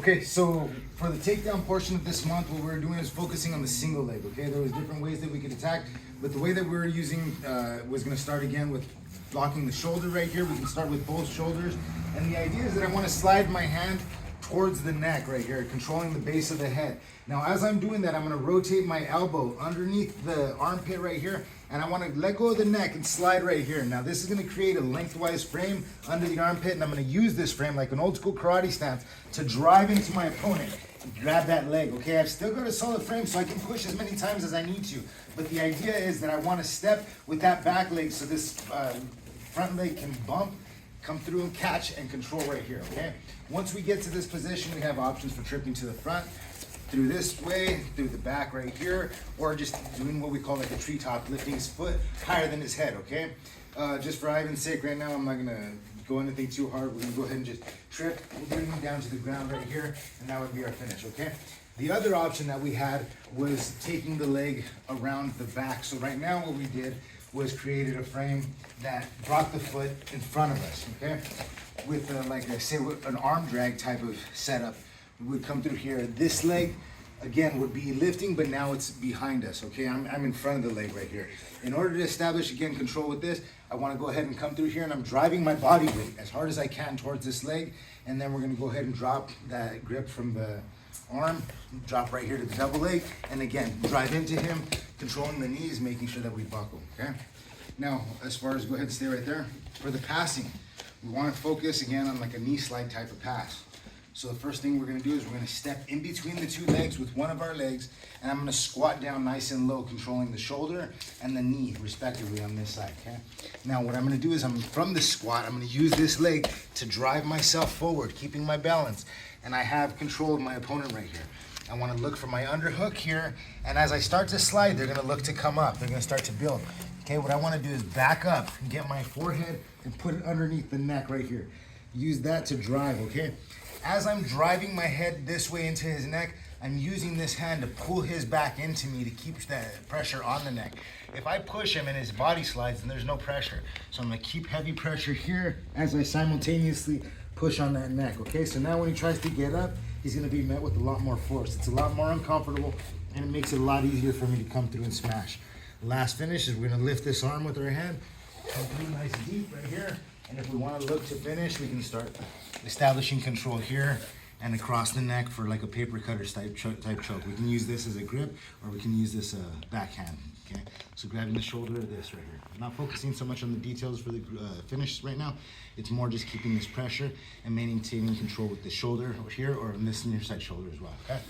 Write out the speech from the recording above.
Okay, so for the takedown portion of this month, what we're doing is focusing on the single leg, okay? There was different ways that we could attack, but the way that we're using was gonna start again with blocking the shoulder right here. We can start with both shoulders. And the idea is that I wanna slide my hand towards the neck right here, controlling the base of the head. Now, as I'm doing that, I'm gonna rotate my elbow underneath the armpit right here, and I wanna let go of the neck and slide right here. Now, this is gonna create a lengthwise frame under the armpit, and I'm gonna use this frame like an old school karate stance to drive into my opponent. Grab that leg, okay? I've still got a solid frame, so I can push as many times as I need to. But the idea is that I wanna step with that back leg so this front leg can bump, come through and catch and control right here, okay? Once we get to this position, we have options for tripping to the front, through this way, through the back right here, or just doing what we call like a treetop, lifting his foot higher than his head, okay? Just for Ivan's sake, right now, I'm not gonna go anything too hard. We're gonna go ahead and just trip, we'll bring him down to the ground right here, and that would be our finish, okay? The other option that we had was taking the leg around the back. So right now what we did was created a frame that brought the foot in front of us, okay? With like I say, with an arm drag type of setup. We would come through here. This leg, again, would be lifting, but now it's behind us, okay? I'm in front of the leg right here. In order to establish, again, control with this, I wanna go ahead and come through here, and I'm driving my body weight as hard as I can towards this leg, and then we're gonna go ahead and drop that grip from the arm, drop right here to the double leg, and again, drive into him, controlling the knees, making sure that we buckle, okay? Now, as far as, go ahead and stay right there. For the passing, we wanna focus again on like a knee slide type of pass. So the first thing we're gonna do is we're gonna step in between the two legs with one of our legs, and I'm gonna squat down nice and low, controlling the shoulder and the knee respectively on this side, okay? Now what I'm gonna do is from the squat, I'm gonna use this leg to drive myself forward, keeping my balance, and I have control of my opponent right here. I wanna look for my underhook here, and as I start to slide, they're gonna look to come up. They're gonna start to build. Okay, what I wanna do is back up and get my forehead and put it underneath the neck right here. Use that to drive, okay? As I'm driving my head this way into his neck, I'm using this hand to pull his back into me to keep that pressure on the neck. If I push him and his body slides, then there's no pressure. So I'm gonna keep heavy pressure here as I simultaneously push on that neck, okay? So now when he tries to get up, he's gonna be met with a lot more force. It's a lot more uncomfortable, and it makes it a lot easier for me to come through and smash. Last finish is we're gonna lift this arm with our hand, come through nice deep right here, and if we wanna look to finish, we can start establishing control here and across the neck for like a paper cutter type choke. We can use this as a grip, or we can use this backhand, okay? So grabbing the shoulder of this right here. I'm not focusing so much on the details for the finish right now. It's more just keeping this pressure and maintaining control with the shoulder here, or in this near side shoulder as well, okay?